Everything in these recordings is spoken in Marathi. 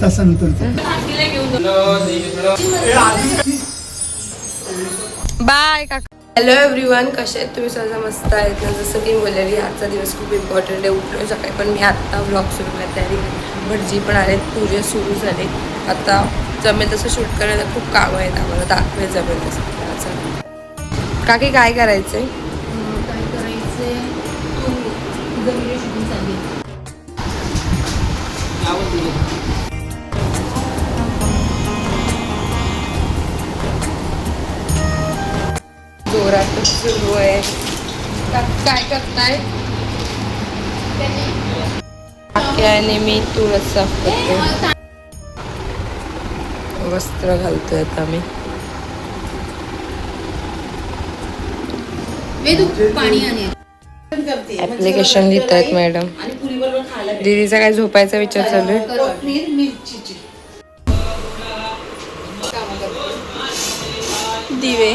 तासानंतर. बाय काका. हॅलो एव्हरीवन, कसे आहेत तुम्ही? सगळं मस्त आहेत ना? जसं की बोललेली आजचा दिवस खूप इम्पॉर्टंट आहे. उठलो सकाळी पण मी आत्ता व्लॉग सुरू केला. तयारी भटजी पण आलेत, पूजा सुरू झाले. आता जमेल तसं शूट करायला खूप कामं आहेत आम्हाला, दाखवेल जमेल तसं. काकी काय करायचंय? काय करायचंय तू जमिनी शूटिंग चालली. जोरात सुरू आहे. काय करताय? आणि मी तुळस साफ करते, वस्त्र घालतोय आता मी. पाणी आणि ऍप्लिकेशन लिहित आहेत मॅडम. दीदीचा काय झोपायचा विचार चालू आहे. दिवे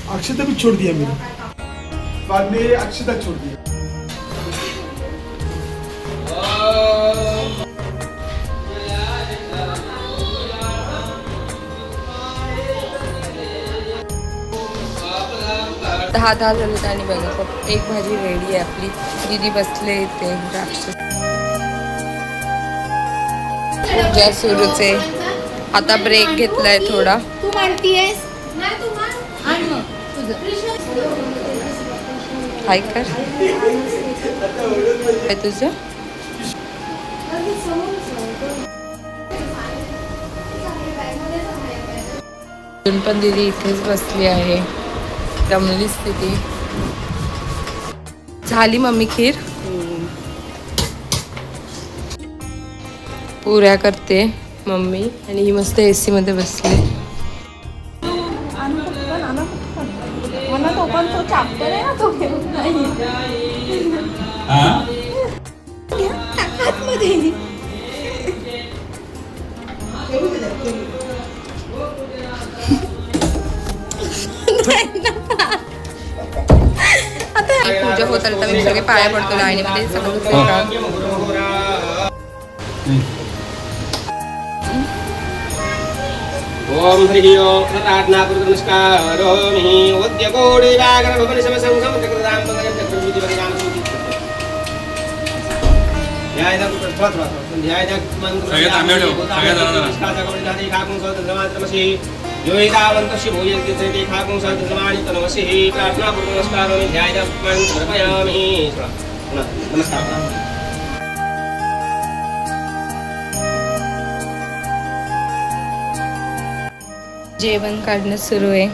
अक्षता भी छोड़ दिया मेरे बाद में, अक्षता छोड़ दिया. दहा झालं आणि बघा एक भाजी रेडी आहे आपली. दीदी बसले इथे राक्षस. पूजा सुरूच आहे. आता ब्रेक घेतलाय थोडा. तू मारतीयस हाय कर काय तुझं. अजून पण दीदी इथेच बसली आहे, दमली स्थिती झाली. मम्मी खीर पुऱ्या करते मम्मी आणि ही मस्त एसी मध्ये बसली. पूजा होत आली तर मी सगळे पाया पडतो लाईनीमध्ये सगळं. ओम हरि ओम प्रार्थना नमस्कारोमि उद्यकोडि व्याकरण उपनिषद संगम चक्रदाम भगवत चक्रवर्ती भगवान सूचित ध्याय दा थोड़ा ध्याय दा मंत्र सगळे तांबे ठेव सगळे नमस्कार जगवडी दादी खाकुं सौत नमात्रमसि योईतावन्तस्य भूयन्ति ते खाकुं सौत नमानि तनमसि प्रार्थना नमस्कारोमि ध्याय दा मंत्र समर्पयामि. नमस्कार. जेवण काढणं सुरू आहे.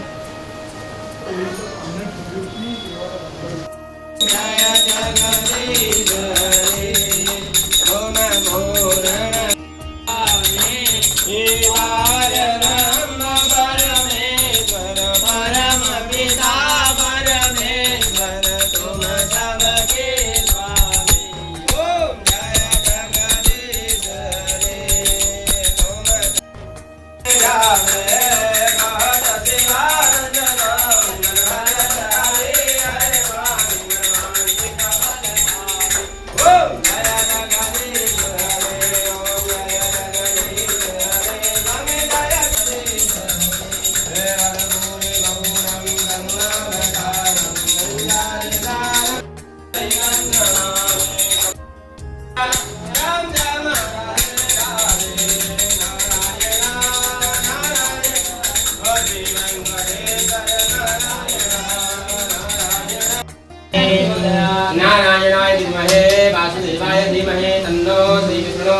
नारायणाय विद्महे वासुदेवाय धीमहि तन्नो श्री विष्णु.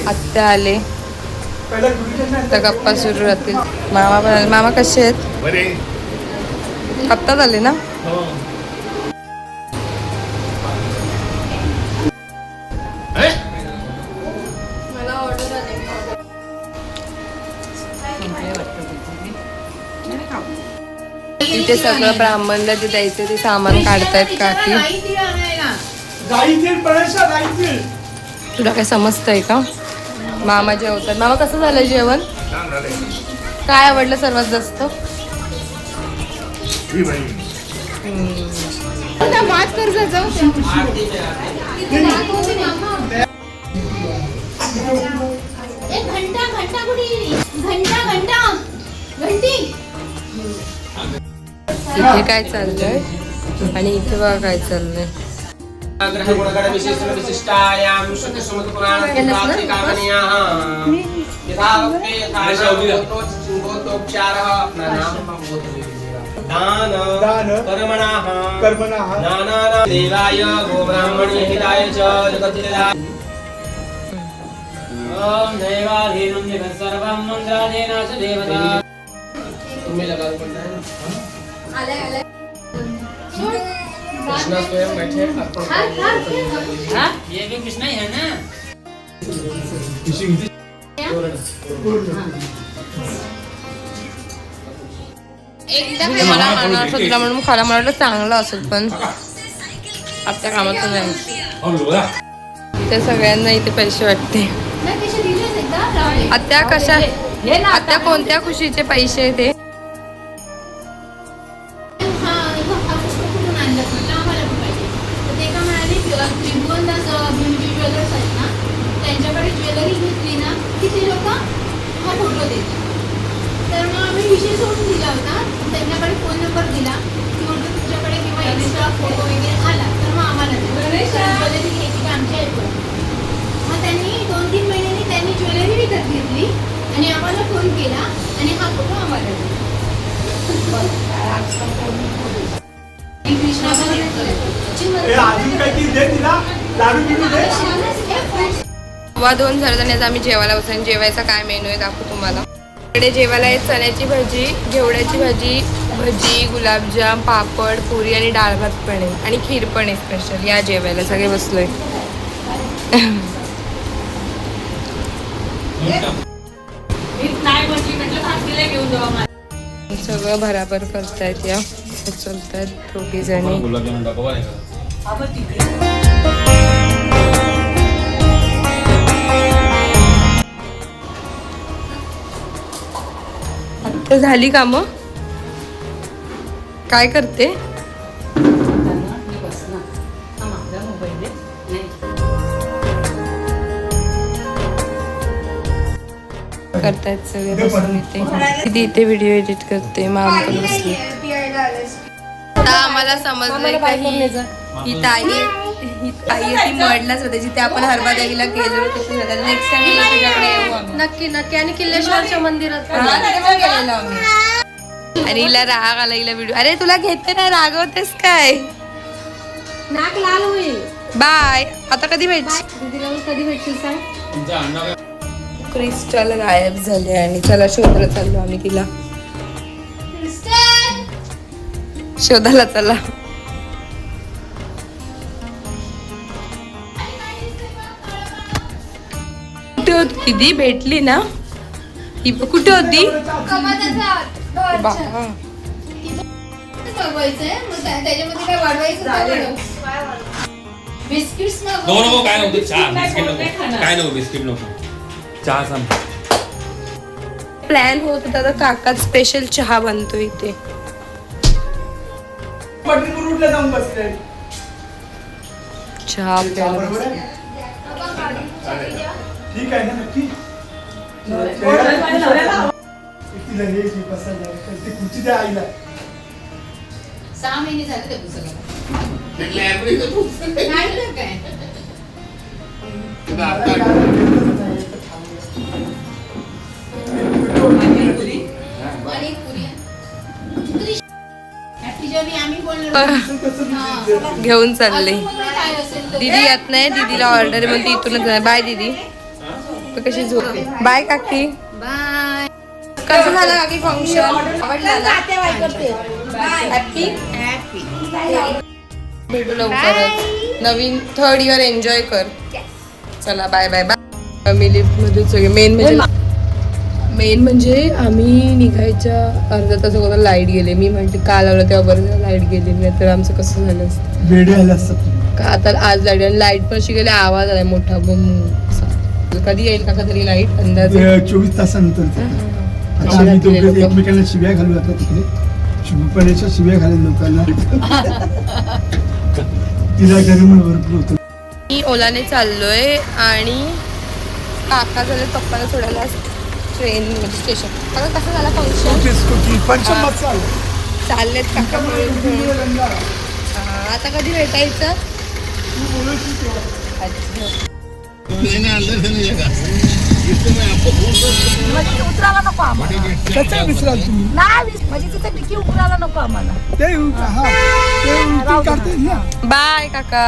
आत्या आले तर गप्पा सुरू राहतील. मामा पण आले. मामा कसे आहेत? आत्ताच आले ना? तिथे सगळं ब्राह्मणला जे द्यायचं ते सामान काढतायत काकी. गाई तीळ पळशा गाई तीळ. तुला काय समजतंय का? मामा जेवतात. मामा कसं झालं जेवण? काय आवडलं सर्वात जास्त? बात कर जा, जाऊ एक घंटा घंटा कुठे गेली? घंटा घंटा घंटी. इथे काय चाललंय आणि इथे बघा काय चाललंय. ग्रह गुणगण विशेषण विशिष्टायाम शुद्ध सुमत पुराण प्राप्ति कामनीयाः यथा वक्ते यथा गोत्रोपचारः अपना नाम दान कर्मणाः नाना देवाय गो ब्राह्मणे हिताय च जगतिदाय. ओम देवाधीनं जगत् सर्वं मन्त्राधीना च देवता. तुम्ही लगा पड़ता है आले कृष्णा स्वयं बैठे हाँ? ये भी कृष्णा ही है ना. मला अनारसा दिला म्हणून खाला. मला वाटलं चांगलं असेल पण आपल्या कामातून नाही. त्या सगळ्यांना इथे पैसे वाटते. नाही, पैसे दिलेच एकदा, राहिले. आत्या कशा? आत्या कोणत्या खुशीचे पैसे ते? हा, हा पुष्प कुठून आणलं म्हटलं आम्हाला पण पाहिजे. तर ते का म्हणाले त्रिभुवनदास ब्युटी ज्वेलर्स आहेत ना, त्यांच्याकडे ज्वेलरी घेतली ना की ते लोक हा फोटो देतात. तर मग आम्ही विषय सोडून दिला होता. त्यांच्याकडे फोन नंबर दिला की म्हटलं तुमच्याकडे किंवा एक्स्ट्रा फोटो वगैरे आला तर मग आम्हाला ज्वेलरी घ्यायची का आमच्या ऐकून. मग त्यांनी 2-3 महिन्यांनी त्यांनी ज्वेलरी विकत घेतली आणि आम्हाला फोन केला आणि हा फोटो आम्हाला दिला. ए, अजून काही ती दे तिला. लाडू बिडू दे. 2:15 झाले आणि आता आम्ही जेवायला बसून. जेवायचा काय मेनू आहे दाखवू तुम्हाला. इकडे जेवायला आहे चण्याची भाजी, घेवड्याची भाजी, भजी, गुलाबजाम, पापड, पुरी आणि डाळ भात पण आहे आणि खीर पण आहे स्पेशल. या जेवायला सगळे बसलोय. सगळं भराभर करतायत. या उचलतायत दोघी जणी. आता झाली कामं? काय करते? करतायत सगळे बसून इथे. किती इथे व्हिडिओ एडिट करते. माम पण बसली. आता आम्हाला समजलंय का ही ताई ती मडलाच होते जिथे आपण हरबा द्यायला गेलो होतो. नेक्स्ट टाइम तुझ्याकडे येऊ आम्ही. नक्की नक्की. आणि किल्लेश्वरच्या मंदिरात पण तिथे पण गेलेलो आम्ही. आणि हिला राग आला हिला व्हिडिओ. अरे तुला घेते ना, रागवतेस काय? नाक लाल होईल. बाय. आता कधी भेटशील? दीदीला कधी भेटशील सांग. क्रिस्टल गायब झाले आणि चला शोधायला चाललो आम्ही तिला. शोधायला चला. कुठे होती दीदी? भेटली ना? ही कुठे होती? बिस्किट्स नको काय नको बिस्किट नको चहा सांग. प्लॅन होत होता तर काका स्पेशल चहा बनतो इथे. पंढरपूर रोडला जाऊन बसले. चहा प्यायला बरोबर बसले. आहे? ठीक आहे ना नक्की. तिला हे जी पसंत आहे ती खुर्ची द्या आईला. 6 महिने झाले त्या पुस्तकाला. नाही तर काय. घेऊन चालले. दीदी येत नाही. दीदीला ऑर्डर म्हणते इथूनच. बाय दीदी. कशी झोप. बाय काकी. बाय. कसं झालं काकी फंक्शन? हॅपी. भेटू लवकरच. नवीन 3rd इयर एन्जॉय कर. चला बाय बाय बाय. फॅमिली मध्ये सगळे मेन मेन म्हणजे आम्ही निघायच्या अर्धा तास अगोदर लाईट गेले. मी म्हणते का लावलं तेव्हा बरं लाईट गेली नाही तर आमचं कसं झालं असतं. वेडे आले असतात का आता आज लाईट आणि लाईट पण अशी गेली आवाज आलाय मोठा बम. कधी येईल का तरी लाईट अंदाजे 24 तासानंतर आता कशी आम्ही रात्री दोघे लोकं? एकमेकांना शिव्या घालू आता तिकडे शुभपणेच्या शिव्या घालेल लोकांना. तिला गरम भरपूर होतं. मी ओलाने चाललोय आणि काका झाले पप्पाला सोडायला ट्रेन म्हणजे स्टेशन. आता कसं झालं फंक्शन स्कूटी पंचमत चाल चाललेत काका मिळून. आता कधी भेटायचं. अच्छा. उतरायला नको आम्हाला कसं विसराल तुम्ही नाही म्हणजे तिथे डिकी उतरायला नको आम्हाला ते हा ते उलटी काढते ना. बाय काका.